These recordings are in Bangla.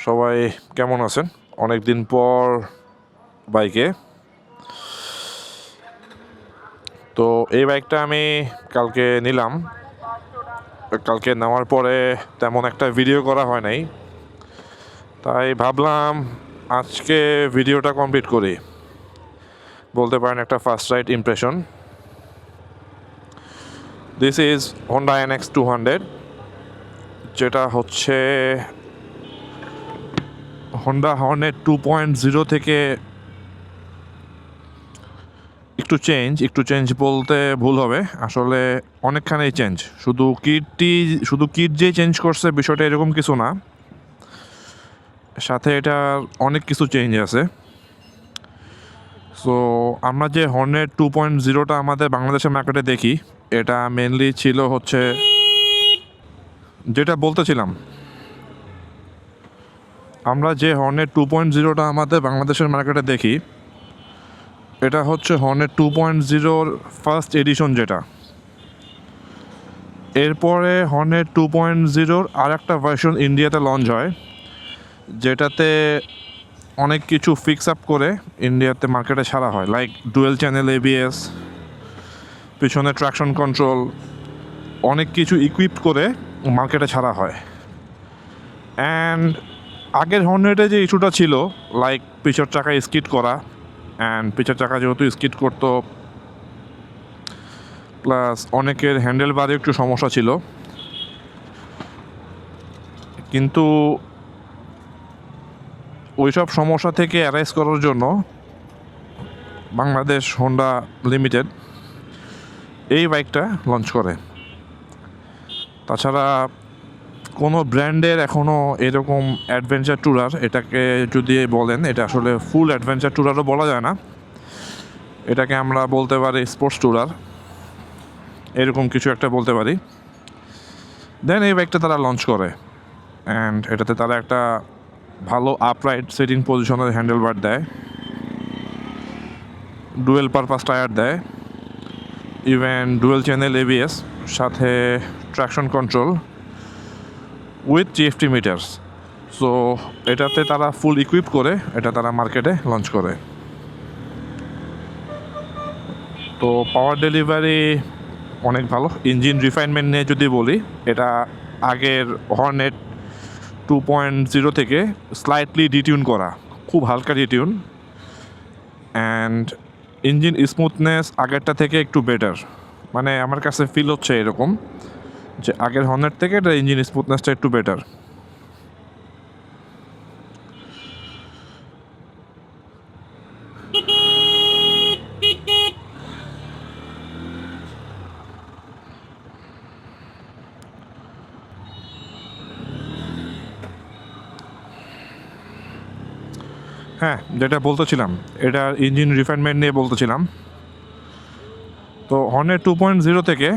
সবাই কেমন আছেন? অনেক দিন পর বাইকে। তো এই বাইকটা আমি কালকে নিলাম। কালকে নেওয়ার পরে তেমন একটা ভিডিও করা হয় নাই, তাই ভাবলাম আজকে ভিডিওটা কমপ্লিট করি। বলতে পারেন একটা first ride impression. This is Honda NX 200, যেটা হচ্ছে হোন্ডা হর্নেট 2.0 থেকে একটু চেঞ্জ বলতে ভুল হবে, আসলে অনেকখানি চেঞ্জ। শুধু কিট যে চেঞ্জ করছে বিষয়টা এরকম কিছু না, সাথে এটা অনেক কিছু চেঞ্জ আছে। সো আমরা যে হর্নেট 2.0টা আমাদের বাংলাদেশের মার্কেটে দেখি, এটা মেনলি ছিল হচ্ছে যেটা বলতেছিলাম, আমরা যে হর্নেট 2.0টা আমাদের বাংলাদেশের মার্কেটে দেখি, এটা হচ্ছে হর্নেট 2.0 ফার্স্ট এডিশন যেটা। এরপরে হর্নেট 2.0 আর একটা ভার্সন ইন্ডিয়াতে লঞ্চ হয়, যেটাতে অনেক কিছু ফিক্স আপ করে ইন্ডিয়াতে মার্কেটে ছাড়া হয়, লাইক ডুয়েল চ্যানেল ABS, পিছনে ট্র্যাকশন কন্ট্রোল, অনেক কিছু ইকুইপ করে মার্কেটে ছাড়া হয়। অ্যান্ড আগের হর্নেটে যে ইস্যুটা ছিল, লাইক পিছের চাকায় স্কিড করা, অ্যান্ড পিছের চাকা যেহেতু স্কিড করতো, প্লাস অনেকের হ্যান্ডেল বারে একটু সমস্যা ছিল। কিন্তু ওইসব সমস্যা থেকে অ্যারাইজ করার জন্য বাংলাদেশ হোন্ডা লিমিটেড এই বাইকটা লঞ্চ করে। তাছাড়া কোনো ব্র্যান্ডের এখনও এরকম অ্যাডভেঞ্চার ট্যুরার এটাকে যদি বলেন, এটা আসলে ফুল অ্যাডভেঞ্চার ট্যুরারও বলা যায় না, এটাকে আমরা বলতে পারি স্পোর্টস ট্যুরার, এরকম কিছু একটা বলতে পারি। দেন এই বাইকটা তারা লঞ্চ করে, অ্যান্ড এটাতে তারা একটা ভালো আপরাইট সিটিং পজিশনের হ্যান্ডেল বার দেয়, ডুয়েল পারপাস টায়ার দেয়, ইভেন ডুয়েল চ্যানেল ABS, সাথে traction control with TFT meters. So এটাতে তারা ফুল ইকুইপ করে এটা তারা মার্কেটে লঞ্চ করে। তো পাওয়ার ডেলিভারি অনেক ভালো। ইঞ্জিন রিফাইনমেন্ট নিয়ে যদি বলি, এটা আগের হর্নেট 2.0 থেকে স্লাইটলি ডিটিউন করা, খুব হালকা ডিটিউন, অ্যান্ড ইঞ্জিন স্মুথনেস আগেরটা থেকে একটু বেটার। মানে আমার কাছে ফিল হচ্ছে এরকম যে আগের হর্নেট থেকে এটা ইঞ্জিন স্মুথনেসটা একটু বেটার। হ্যাঁ, যেটা বলতেছিলাম, এটার ইঞ্জিন রিফাইনমেন্ট নিয়ে বলতেছিলাম। তো হর্নেট 2.0 থেকে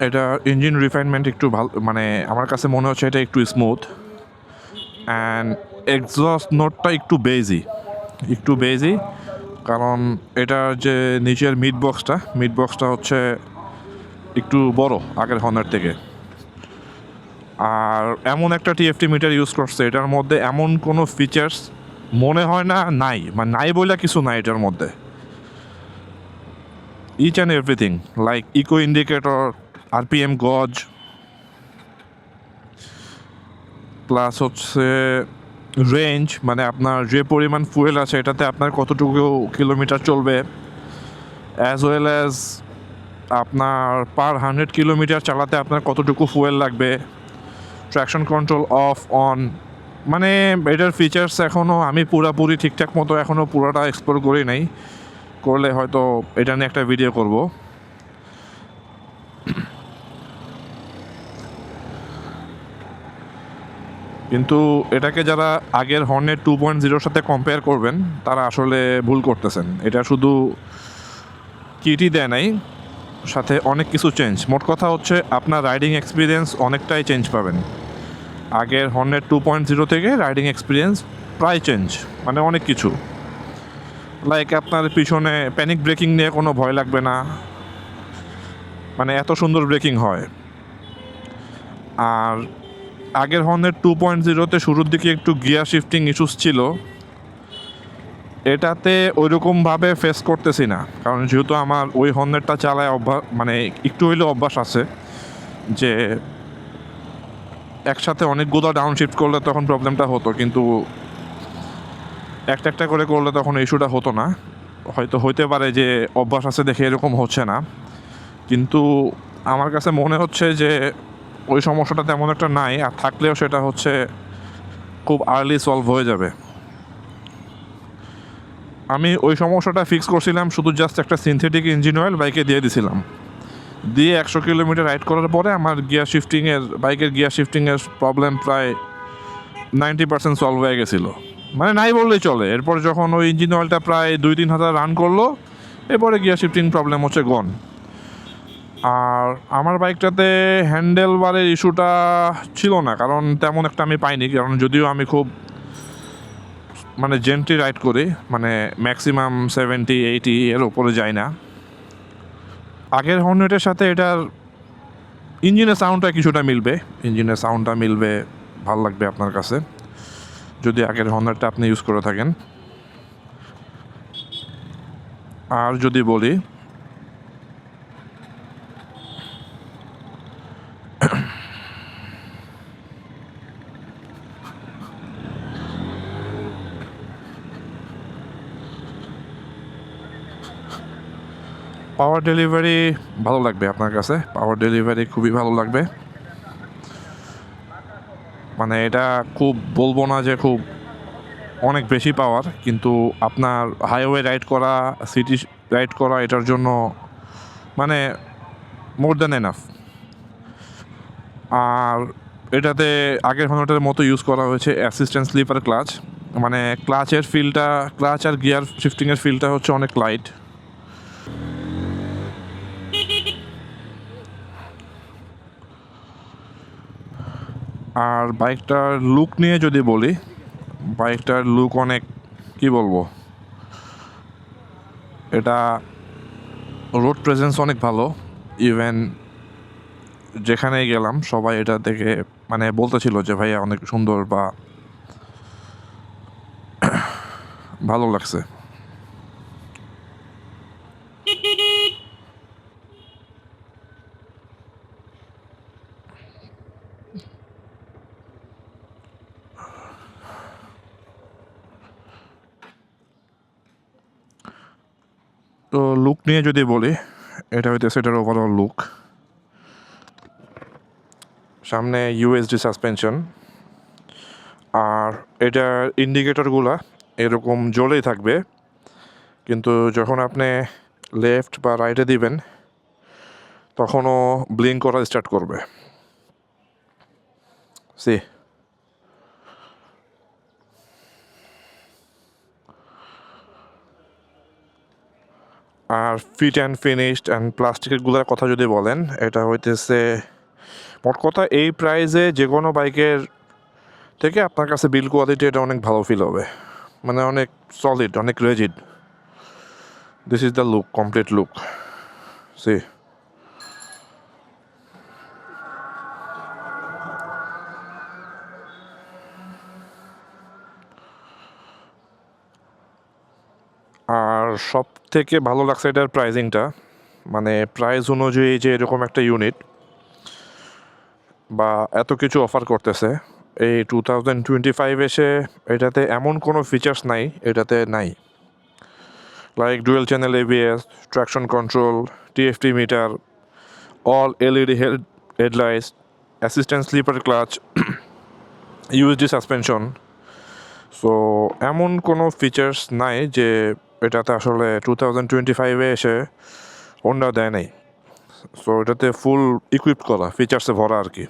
এটার ইঞ্জিন রিফাইনমেন্ট একটু ভালো, মানে আমার কাছে মনে হচ্ছে এটা একটু স্মুথ, অ্যান্ড এক্সস্ট নোটটা একটু বেজি, কারণ এটার যে নিচের মিড বক্সটা হচ্ছে একটু বড় আগের হর্নেট থেকে। আর এমন একটা TFT মিটার ইউজ করছে, এটার মধ্যে এমন কোনো ফিচার্স মনে হয় না নাই, মানে নাই বলে কিছু নাই এটার মধ্যে। Each and everything, like eco indicator, RPM gauge, plus হচ্ছে রেঞ্জ, মানে আপনার যে পরিমাণ ফুয়েল আছে এটাতে আপনার কতটুকু কিলোমিটার চলবে, অ্যাজ ওয়েল অ্যাজ আপনার পার 100 কিলোমিটার চালাতে আপনার কতটুকু ফুয়েল লাগবে, ট্র্যাকশন কন্ট্রোল অফ অন। মানে এটার ফিচার্স এখনও আমি পুরোপুরি ঠিকঠাক মতো এখনও পুরোটা এক্সপ্লোর করি নাই, করলে হয়তো এটা নিয়ে একটা ভিডিও করব। কিন্তু এটাকে যারা আগের হর্নেট 2.0 সাথে কম্পেয়ার করবেন, তারা আসলে ভুল করতেছেন। এটা শুধু কিটই দেয় নাই, সাথে অনেক কিছু চেঞ্জ। মোট কথা হচ্ছে আপনার রাইডিং এক্সপিরিয়েন্স অনেকটাই চেঞ্জ পাবেন। আগের হর্নেট 2.0 থেকে রাইডিং এক্সপিরিয়েন্স প্রায় চেঞ্জ, মানে অনেক কিছু। লাইক আপনার পিছনে প্যানিক ব্রেকিং নিয়ে কোনো ভয় লাগবে না, মানে এত সুন্দর ব্রেকিং হয়। আর আগের হর্নের 2.0-তে শুরুর দিকে একটু গিয়ার শিফটিং ইস্যুস ছিল, এটাতে ওইরকমভাবে ফেস করতেছি না, কারণ যেহেতু আমার ওই হর্নেরটা চালায় অভ্যাস, মানে একটু হইলেও অভ্যাস আছে যে একসাথে অনেকগুলো ডাউন শিফট করলে তখন প্রবলেমটা হতো, কিন্তু একটা একটা করে করলে তখন ইস্যুটা হতো না। হয়তো হইতে পারে যে অভ্যাস আছে দেখে এরকম হচ্ছে না, কিন্তু আমার কাছে মনে হচ্ছে যে ওই সমস্যাটা তেমন একটা নাই, আর থাকলেও সেটা হচ্ছে খুব আর্লি সলভ হয়ে যাবে। আমি ওই সমস্যাটা ফিক্স করছিলাম শুধু জাস্ট একটা সিনথেটিক ইঞ্জিন অয়েল বাইকে দিয়ে দিছিলাম, দিয়ে 100 কিলোমিটার রাইড করার পরে আমার বাইকের গিয়ার শিফটিংয়ের প্রবলেম প্রায় 90% সলভ হয়ে গেছিলো, মানে নাই বললেই চলে। এরপর যখন ওই ইঞ্জিন অয়েলটা প্রায় 2-3 হাজার রান করলো, এরপরে গিয়ার শিফটিং প্রবলেম হচ্ছে গন। আর আমার বাইকটাতে হ্যান্ডেল বারের ইস্যুটা ছিল না, কারণ তেমন একটা আমি পাইনি, কারণ যদিও আমি খুব মানে জেন্টলি রাইড করি, মানে ম্যাক্সিমাম 70-80 এর ওপরে যাই না। আগের হর্নেটের সাথে এটার ইঞ্জিনের সাউন্ডটা মিলবে, ভাল লাগবে আপনার কাছে যদি আগের হর্নেটটা আপনি ইউজ করে থাকেন। আর যদি বলি পাওয়ার ডেলিভারি ভালো লাগবে আপনার কাছে, পাওয়ার ডেলিভারি খুবই ভালো লাগবে। মানে এটা খুব বলবো না যে খুব অনেক বেশি পাওয়ার, কিন্তু আপনার হাইওয়ে রাইড করা, সিটি রাইড করা, এটার জন্য মানে মোর দ্যান এনাফ। আর এটাতে আগের হর্নেটের মতো ইউজ করা হয়েছে অ্যাসিস্ট্যান্ট স্লিপার ক্লাচ, মানে ক্লাচ আর গিয়ার শিফটিংয়ের ফিলটা হচ্ছে অনেক লাইট। আর বাইকটার লুক নিয়ে যদি বলি, বাইকটার লুক অনেক, কি বলবো, এটা রোড প্রেজেন্স অনেক ভালো। ইভেন যেখানেই গেলাম সবাই এটা দেখে মানে বলতেছিল যে ভাইয়া অনেক সুন্দর বা ভালো লাগছে। তো লুক নিয়ে যদি বলি, এটা হইতেছে এটার ওভারঅল লুক। সামনে ইউএসডি সাসপেনশন, আর এটার ইন্ডিকেটরগুলা এরকম জ্বলেই থাকবে, কিন্তু যখন আপনি লেফট বা রাইটে দিবেন তখনও ব্লিঙ্ক করা স্টার্ট করবে। C R fit and finished and প্লাস্টিকেরগুলোর কথা যদি বলেন, এটা হইতেছে মোট কথা এই প্রাইসে যে কোনো বাইকের থেকে আপনার কাছে বিল্ড কোয়ালিটি এটা অনেক ভালো ফিল হবে, মানে অনেক সলিড, অনেক rigid. This is the look, complete look. C R সব থেকে ভালো লাগছে এটার প্রাইজিংটা, মানে প্রাইস অনুযায়ী যে এরকম একটা ইউনিট বা এত কিছু অফার করতেছে এই 2025 এসে, এটাতে এমন কোনো ফিচার্স নাই এটাতে নাই, like dual channel ABS, traction control, TFT meter, all LED headlights, assistant slipper clutch, USD suspension. So এমন কোনো ফিচার্স নাই যে এটাতে আসলে 2025-এ এসে হোন্ডা দেয় নাই। সো এটাতে ফুল ইকুইপ করা, ফিচার্সে ভরা আর কি।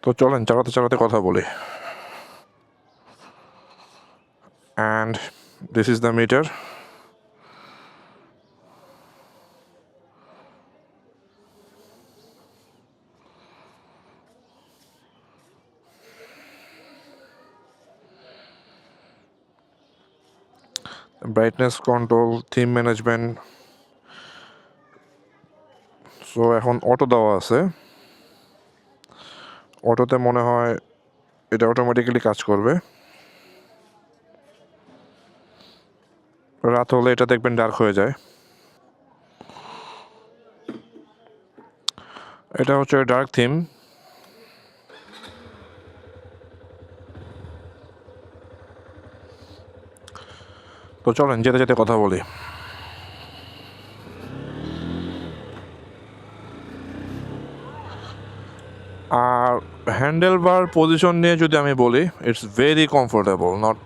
তো চলেন চালাতে চালাতে কথা বলি। And this is the meter. Brightness control, theme management, so এখন অটো দেওয়া আছে, অটোতে মনে হয় এটা অটোমেটিক্যালি কাজ করবে। রাত হলে এটা দেখবেন ডার্ক হয়ে যায়। এটা হচ্ছে ডার্ক থিম। তো চলেন যেতে যেতে কথা বলি। আর হ্যান্ডেল বার পজিশন নিয়ে যদি আমি বলি, it's very comfortable, not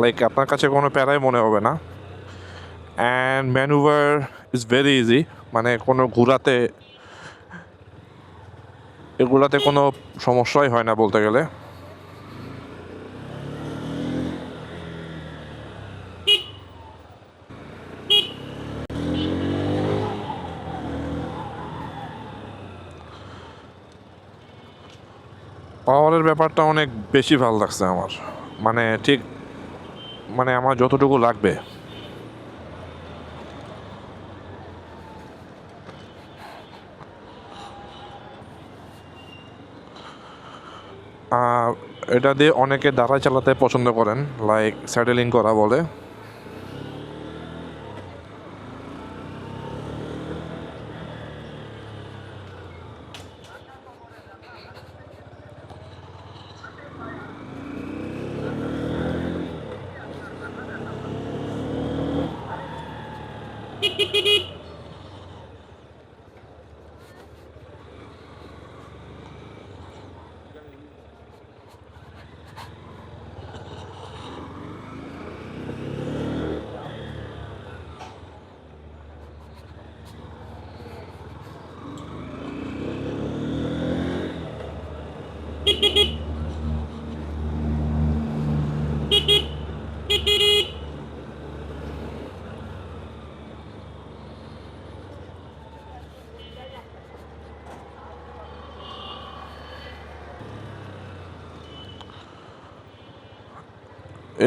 like আপনার কাছে কোনো প্যারাই মনে হবে না। And manoeuvre is very easy, মানে কোনো এগুলাতে কোনো সমস্যাই হয় না বলতে গেলে। পাওয়ারের ব্যাপারটা অনেক বেশি ভালো লাগছে আমার, মানে ঠিক মানে আমার যতটুকু লাগবে। এটা দিয়ে অনেকে দাঁড়ায় চালাতে পছন্দ করেন, লাইক স্যাডেলিং করা বলে।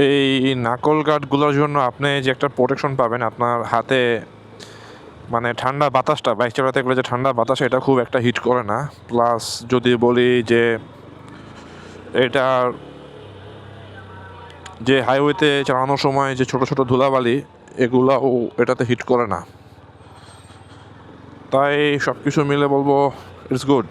এই নাকল গার্ডগুলোর জন্য আপনি যে একটা প্রোটেকশন পাবেন আপনার হাতে, মানে ঠান্ডা বাতাসটা বাইক চালাতে গেলে যে ঠান্ডা বাতাস, এটা খুব একটা হিট করে না। প্লাস যদি বলি যে এটার যে হাইওয়েতে চালানোর সময় যে ছোট ছোট ধুলাবালি, এগুলাও এটাতে হিট করে না। তাই সব কিছু মিলে বলবো ইটস গুড।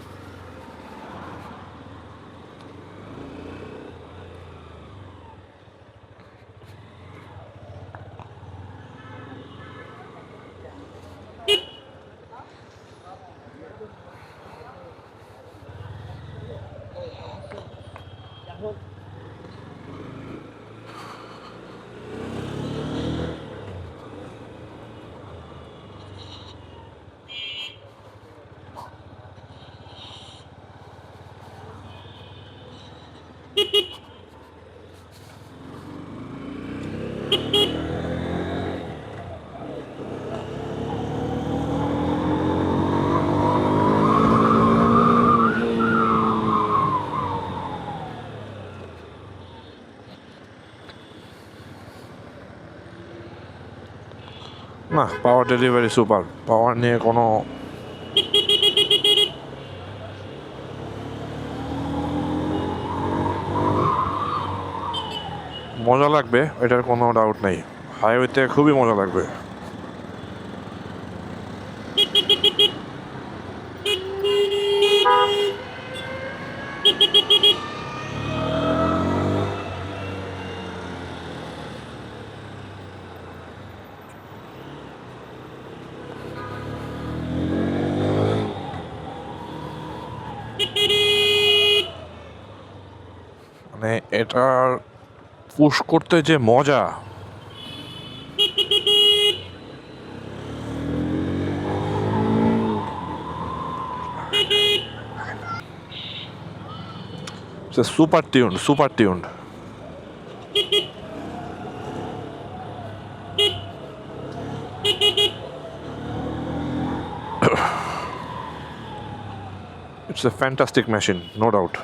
না, পাওয়ার ডেলিভারি সুপার, পাওয়ার নিয়ে কোনো মজা লাগবে, এটার কোনো ডাউট নেই। হাইওয়েতে খুবই মজা লাগবে। মানে এটার পুশ করতে যে মজা, super tune, super tune. It's a fantastic machine, no doubt.